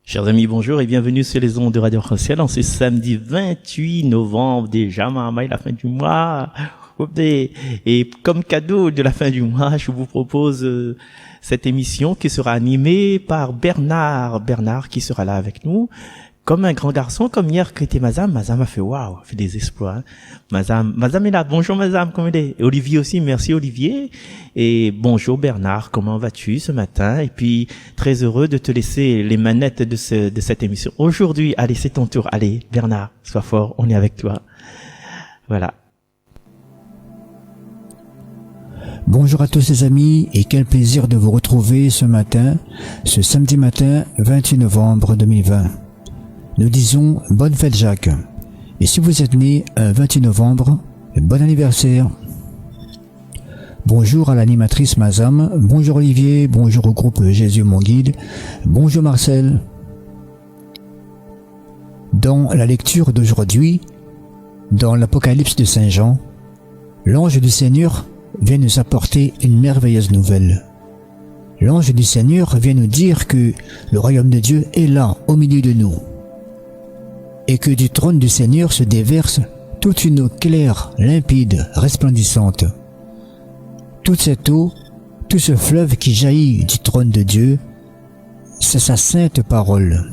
Chers amis, bonjour et bienvenue sur les ondes de Radio Arc-en-Ciel en ce samedi 28 novembre, déjà maman, la fin du mois. Et comme cadeau de la fin du mois, je vous propose cette émission qui sera animée par Bernard qui sera là avec nous. Comme un grand garçon, comme hier que était Mazam a fait waouh, fait des exploits. Hein. Mazam est là. Bonjour Mazam, comment il est? Et Olivier aussi, merci Olivier. Et bonjour Bernard, comment vas-tu ce matin? Et puis très heureux de te laisser les manettes de cette émission. Aujourd'hui, allez, c'est ton tour. Allez, Bernard, sois fort, on est avec toi. Voilà. Bonjour à tous les amis et quel plaisir de vous retrouver ce matin, ce samedi matin 28 novembre 2020. Nous disons bonne fête Jacques. Et si vous êtes né un 28 novembre, bon anniversaire. Bonjour à l'animatrice Mazam, bonjour Olivier, bonjour au groupe Jésus mon guide, bonjour Marcel. Dans la lecture d'aujourd'hui, dans l'Apocalypse de Saint Jean, l'ange du Seigneur vient nous apporter une merveilleuse nouvelle. L'ange du Seigneur vient nous dire que le royaume de Dieu est là, au milieu de nous. Et que du trône du Seigneur se déverse toute une eau claire, limpide, resplendissante. Toute cette eau, tout ce fleuve qui jaillit du trône de Dieu, c'est sa sainte parole.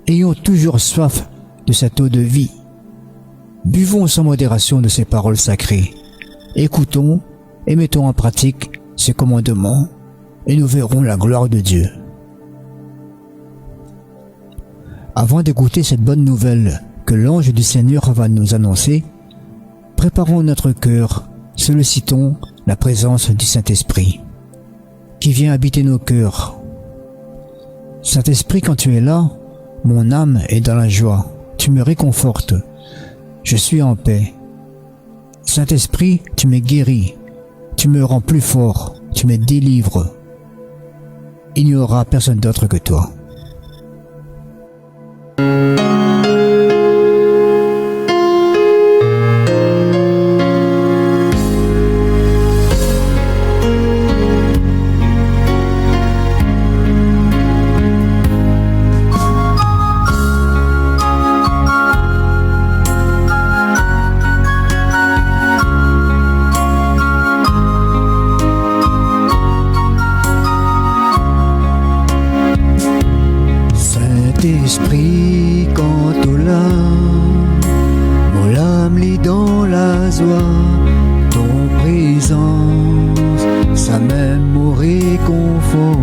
Ayons toujours soif de cette eau de vie. Buvons sans modération de ces paroles sacrées. Écoutons et mettons en pratique ces commandements et nous verrons la gloire de Dieu. Avant d'écouter cette bonne nouvelle que l'ange du Seigneur va nous annoncer, préparons notre cœur, sollicitons la présence du Saint-Esprit, qui vient habiter nos cœurs. Saint-Esprit, quand tu es là, mon âme est dans la joie, tu me réconfortes, je suis en paix. Saint-Esprit, tu me guéris, tu me rends plus fort, tu me délivres. Il n'y aura personne d'autre que toi. Saint-Esprit, quand au larmes, mon âme lit dans la joie, ton présence, ça même me réconfort.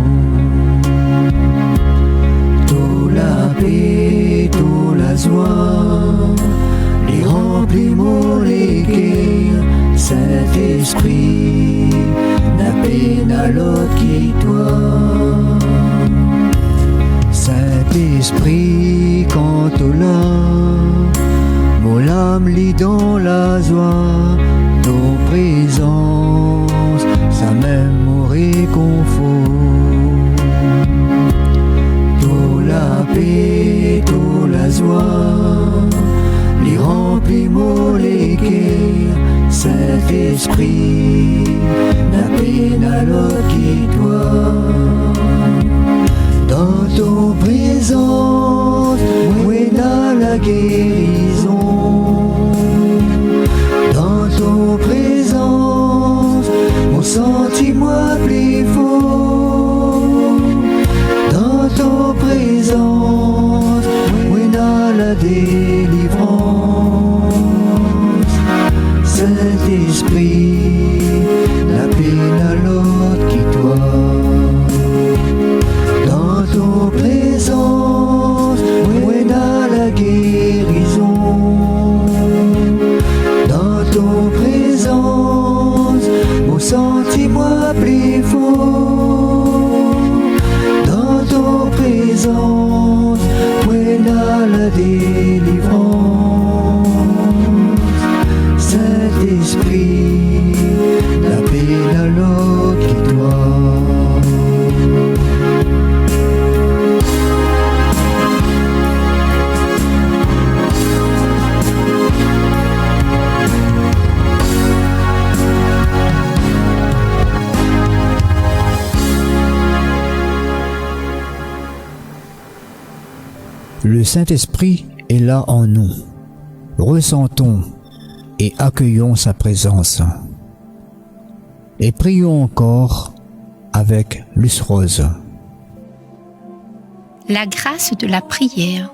Tout la paix, tout la joie, les remplis mon cœur, Saint-Esprit, n'a peine à l'autre qui toi. Saint-Esprit, quand au larmes, mon âme lit dans la joie, ton présence, ça même me réconfort. Tout la paix, tout la joie, les remplis mon cœur, Saint-Esprit, n'a peine à l'autre qui toi. Dans ton présence, oui, dans la guérison. Dans ton présence, mon sentiment plus fort. Dans ton présence, oui, dans la délivrance. Saint-Esprit, la peine à l'autre qui toi. Ton présence, oui, dans la guérison. Dans ton présence, mon sentiment plus fort. Dans ton présence, oui, dans la délivrance. Saint-Esprit, la paix à l'autre qui doit. Le Saint-Esprit est là en nous. Ressentons et accueillons sa présence. Et prions encore avec Luce Rose. La grâce de la prière.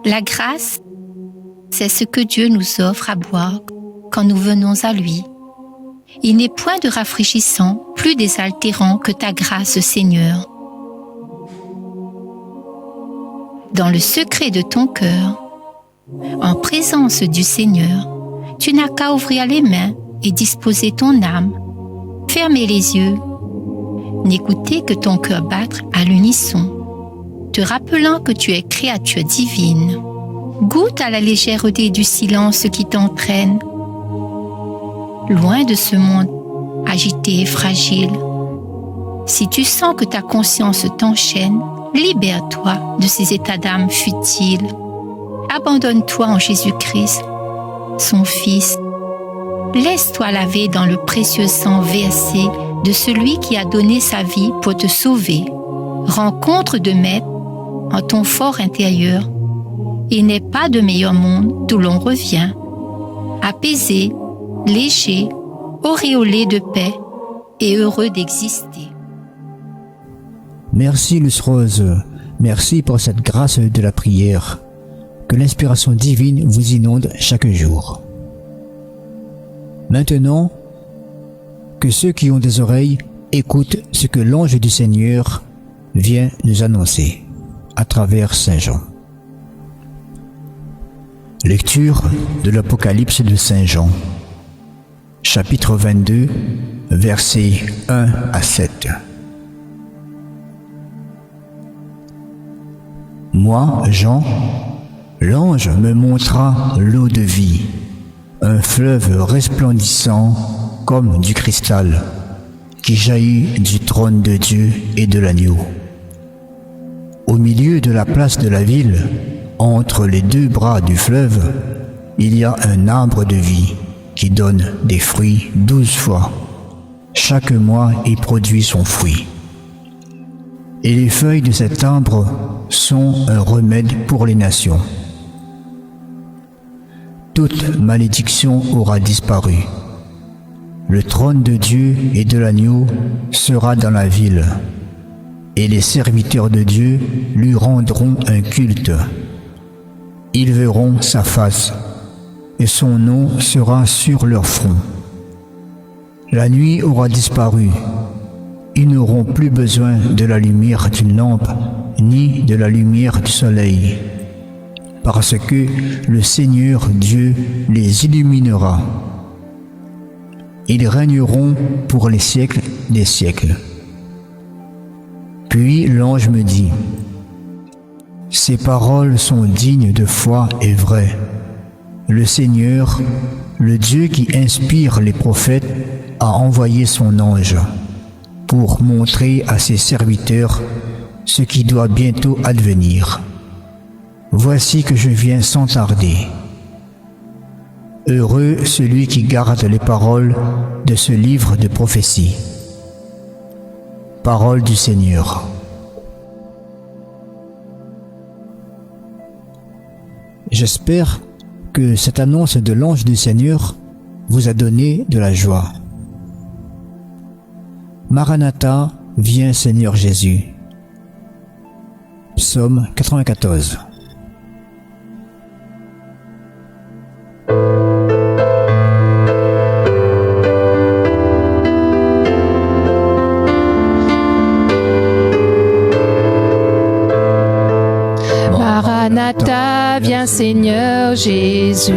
La grâce, c'est ce que Dieu nous offre à boire quand nous venons à lui. Il n'est point de rafraîchissant, plus désaltérant que ta grâce, Seigneur. Dans le secret de ton cœur, en présence du Seigneur, tu n'as qu'à ouvrir les mains et disposer ton âme, fermer les yeux, n'écouter que ton cœur battre à l'unisson, te rappelant que tu es créature divine. Goûte à la légèreté du silence qui t'entraîne, loin de ce monde agité et fragile. Si tu sens que ta conscience t'enchaîne, libère-toi de ces états d'âme futiles. Abandonne-toi en Jésus-Christ, son Fils. Laisse-toi laver dans le précieux sang versé de celui qui a donné sa vie pour te sauver. Rencontre de maître en ton fort intérieur. Il n'est pas de meilleur monde d'où l'on revient. Apaisé, léger, auréolé de paix et heureux d'exister. Merci Luce Rose, merci pour cette grâce de la prière. Que l'inspiration divine vous inonde chaque jour. Maintenant, que ceux qui ont des oreilles écoutent ce que l'ange du Seigneur vient nous annoncer à travers Saint Jean. Lecture de l'Apocalypse de Saint Jean, chapitre 22, versets 1 à 7. Moi, Jean, l'ange me montra l'eau de vie, un fleuve resplendissant comme du cristal, qui jaillit du trône de Dieu et de l'agneau. Au milieu de la place de la ville, entre les deux bras du fleuve, il y a un arbre de vie qui donne des fruits 12 fois. Chaque mois, il produit son fruit. Et les feuilles de cet arbre sont un remède pour les nations. Toute malédiction aura disparu. Le trône de Dieu et de l'agneau sera dans la ville, et les serviteurs de Dieu lui rendront un culte. Ils verront sa face, et son nom sera sur leur front. La nuit aura disparu. Ils n'auront plus besoin de la lumière d'une lampe, ni de la lumière du soleil, parce que le Seigneur Dieu les illuminera. Ils régneront pour les siècles des siècles. Puis l'ange me dit, « Ces paroles sont dignes de foi et vraies. Le Seigneur, le Dieu qui inspire les prophètes, a envoyé son ange pour montrer à ses serviteurs ce qui doit bientôt advenir. Voici que je viens sans tarder. Heureux celui qui garde les paroles de ce livre de prophétie. » Parole du Seigneur. J'espère que cette annonce de l'ange du Seigneur vous a donné de la joie. Maranatha, viens Seigneur Jésus. Psaume 94. Maranatha, viens Seigneur Jésus.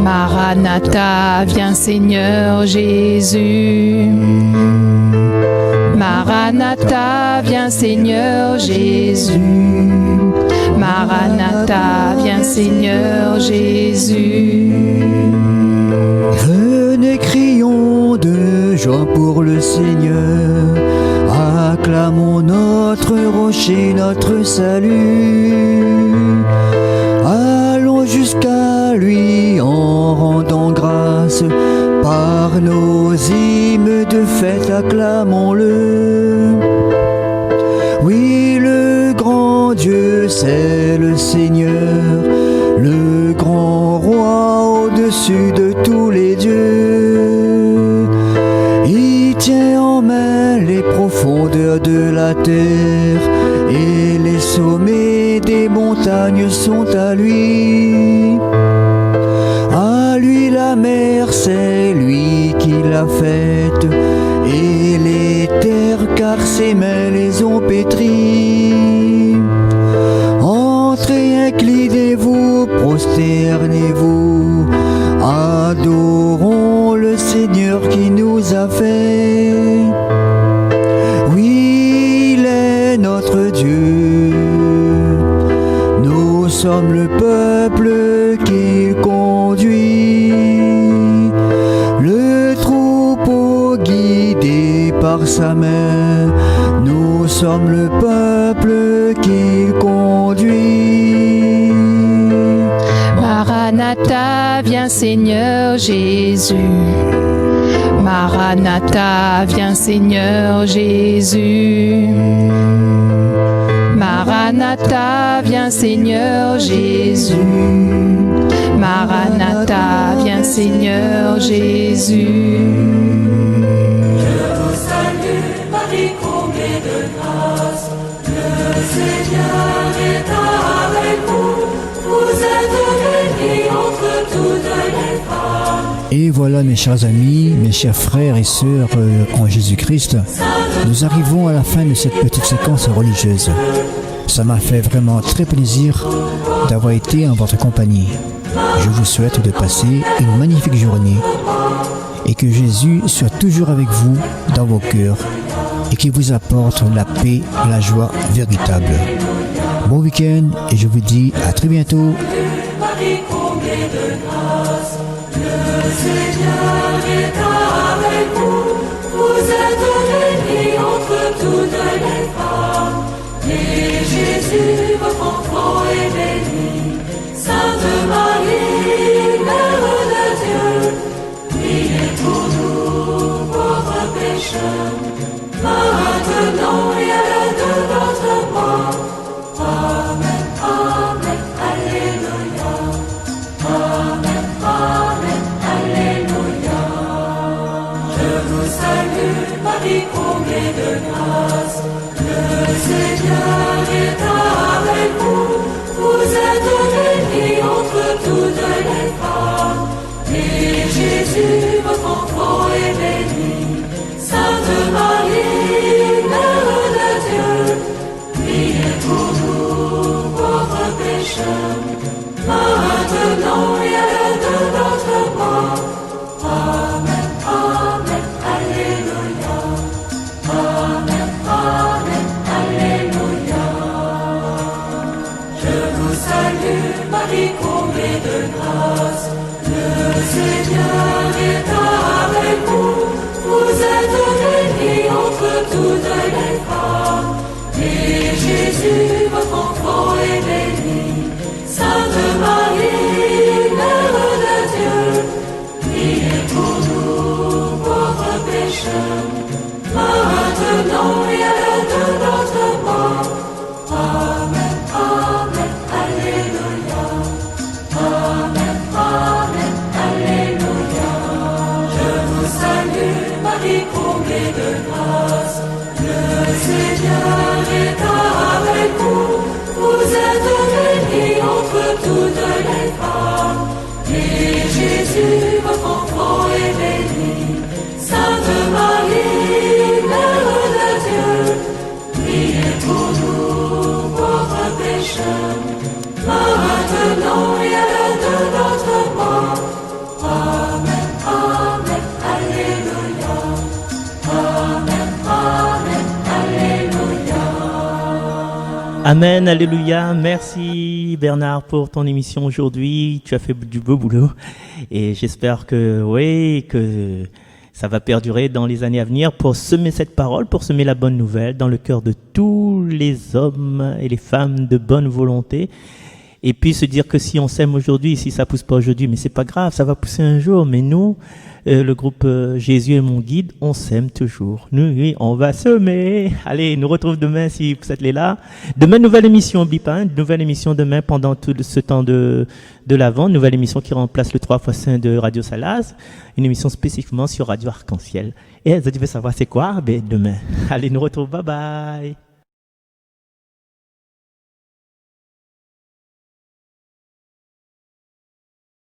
Maranatha, viens Seigneur Jésus. Maranatha, viens Seigneur Jésus. Maranatha, viens Seigneur Jésus. Venez, crions de joie pour le Seigneur. Acclamons notre rocher, notre salut. Allons jusqu'à lui en rendant grâce. Par nos hymnes de fête, acclamons-le. Oui, le grand Dieu c'est le Seigneur, le grand roi au-dessus de tous les dieux. Il tient en main les profondeurs de la terre et les sommets des montagnes sont à lui. À lui la mer, c'est lui qui l'a faite, et les terres car ses mains les ont pétries. Entrez, inclinez-vous, prosternez-vous, adorons le Seigneur qui nous a fait. Oui, il est notre Dieu, nous sommes le peuple qu'il conduit, le troupeau guidé par sa main, nous sommes le peuple qu'il conduit. Maranatha, viens Seigneur Jésus. Maranatha, viens Seigneur Jésus. Maranatha, viens Seigneur Jésus. Maranatha, viens Seigneur Jésus. Je vous salue, Marie, comblée de grâce. Le Seigneur est avec vous. Vous êtes bénie entre toutes les femmes. Et voilà mes chers amis, mes chers frères et sœurs en Jésus-Christ, nous arrivons à la fin de cette petite séquence religieuse. Ça m'a fait vraiment très plaisir d'avoir été en votre compagnie. Je vous souhaite de passer une magnifique journée et que Jésus soit toujours avec vous dans vos cœurs et qu'il vous apporte la paix et la joie véritable. Bon week-end et je vous dis à très bientôt. Marie, comblée de grâce. Le Seigneur est avec vous. Vous êtes bénie entre toutes les femmes. Et Jésus, votre enfant, est béni. Sainte Marie, Mère de Dieu, priez pour nous, pauvres pécheurs, maintenant et à l'heure de notre mort. Amen, Amen, Alléluia. Amen, Amen, Alléluia. Je vous salue, Marie, comblée de grâce. Le Seigneur est avec vous. Vous êtes bénie entre toutes les femmes. Et Jésus, votre enfant, est béni. Sainte Marie, Mère de Dieu, priez pour nous, pauvres pécheurs, maintenant et à l'heure de notre mort. Amen, Amen, Alléluia. Amen, Amen, Alléluia. Je vous salue, Marie, comblée de grâce. Le Seigneur est avec vous. Vous êtes bénie entre toutes les femmes. Et Jésus, votre enfant, est béni. Sainte Marie, Mère de Dieu, priez pour nous, pauvres pécheurs, maintenant et à l'heure de notre mort. Amen, Amen, Alléluia. Amen, Amen, Alléluia. Je vous salue, Marie, comblée de grâce. Le Seigneur est avec vous. Vous êtes bénie entre toutes les femmes. Et Jésus, votre enfant, est béni. Sainte Marie, Mère de Dieu, priez pour nous, pauvres pécheurs, maintenant et à l'heure de notre mort. Amen, Amen, Alléluia. Amen, Amen, Alléluia. Amen, alléluia. Merci Bernard pour ton émission aujourd'hui. Tu as fait du beau boulot et j'espère que que ça va perdurer dans les années à venir pour semer cette parole, pour semer la bonne nouvelle dans le cœur de tous les hommes et les femmes de bonne volonté. Et puis se dire que si on sème aujourd'hui, si ça pousse pas aujourd'hui, mais c'est pas grave, ça va pousser un jour. Mais nous, le groupe Jésus est mon guide, on sème toujours. Nous, oui, on va semer. Allez, nous retrouve demain si vous êtes là. Demain, nouvelle émission, Bipa, nouvelle émission demain pendant tout ce temps de l'Avent, nouvelle émission qui remplace le 3x5 de Radio Salaz, une émission spécifiquement sur Radio Arc-en-Ciel. Et vous devez savoir c'est quoi? Ben, demain. Allez, nous retrouve, bye bye.